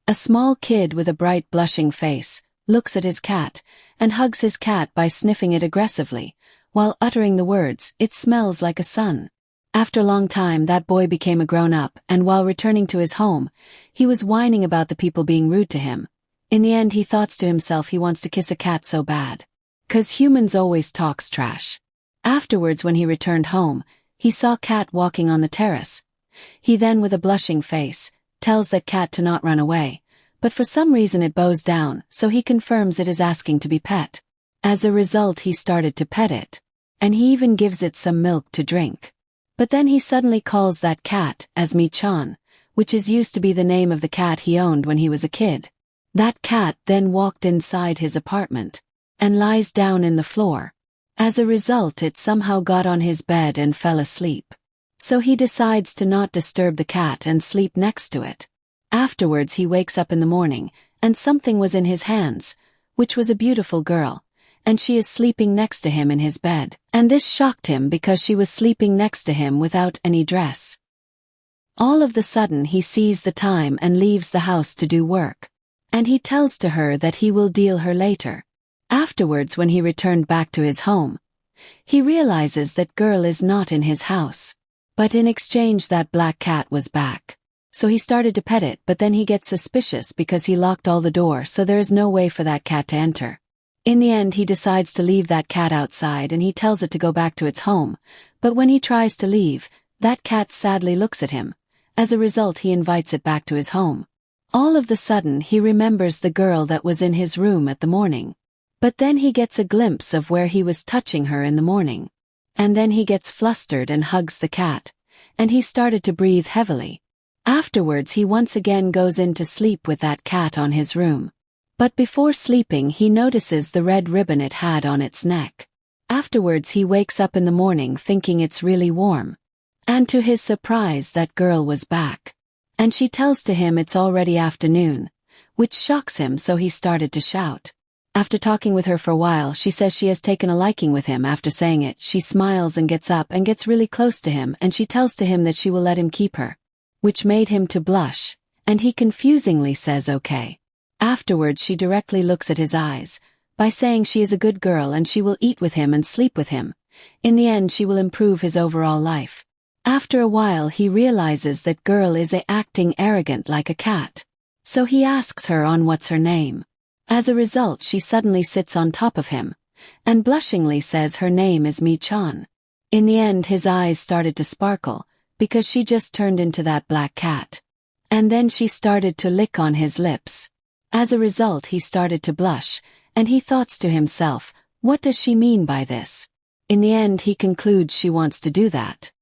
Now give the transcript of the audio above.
A small kid with a bright blushing face looks at his cat and hugs his cat by sniffing it aggressively, while uttering the words, "It smells like a sun." After a long time that boy became a grown-up, and while returning to his home, he was whining about the people being rude to him. In the end he thoughts to himself he wants to kiss a cat so bad. 'Cause humans always talks trash. Afterwards when he returned home, he saw Cat walking on the terrace. He then with a blushing face, tells that cat to not run away, but for some reason it bows down, so he confirms it is asking to be pet. As a result he started to pet it. And he even gives it some milk to drink. But then he suddenly calls that cat as Mi-chan, which is used to be the name of the cat he owned when he was a kid. That cat then walked inside his apartment and lies down in the floor. As a result it somehow got on his bed and fell asleep. So he decides to not disturb the cat and sleep next to it. Afterwards he wakes up in the morning, and something was in his hands, which was a beautiful girl, and she is sleeping next to him in his bed. And this shocked him because she was sleeping next to him without any dress. All of the sudden he sees the time and leaves the house to do work. And he tells to her that he will deal her later. Afterwards when he returned back to his home, he realizes that girl is not in his house. But in exchange that black cat was back. So he started to pet it, but then he gets suspicious because he locked all the doors, so there is no way for that cat to enter. In the end he decides to leave that cat outside and he tells it to go back to its home, but when he tries to leave, that cat sadly looks at him. As a result he invites it back to his home. All of the sudden he remembers the girl that was in his room at the morning. But then he gets a glimpse of where he was touching her in the morning. And then he gets flustered and hugs the cat, and he started to breathe heavily. Afterwards he once again goes in to sleep with that cat on his room. But before sleeping he notices the red ribbon it had on its neck. Afterwards he wakes up in the morning thinking it's really warm. And to his surprise that girl was back. And she tells to him it's already afternoon, which shocks him, so he started to shout. After talking with her for a while she says she has taken a liking with him. After saying it she smiles and gets up and gets really close to him, and she tells to him that she will let him keep her. Which made him to blush, and he confusingly says okay. Afterwards she directly looks at his eyes, by saying she is a good girl and she will eat with him and sleep with him. In the end she will improve his overall life. After a while he realizes that girl is acting arrogant like a cat. So he asks her on what's her name. As a result she suddenly sits on top of him, and blushingly says her name is Mi-chan. In the end his eyes started to sparkle, because she just turned into that black cat. And then she started to lick on his lips. As a result he started to blush, and he thoughts to himself, what does she mean by this? In the end he concludes she wants to do that.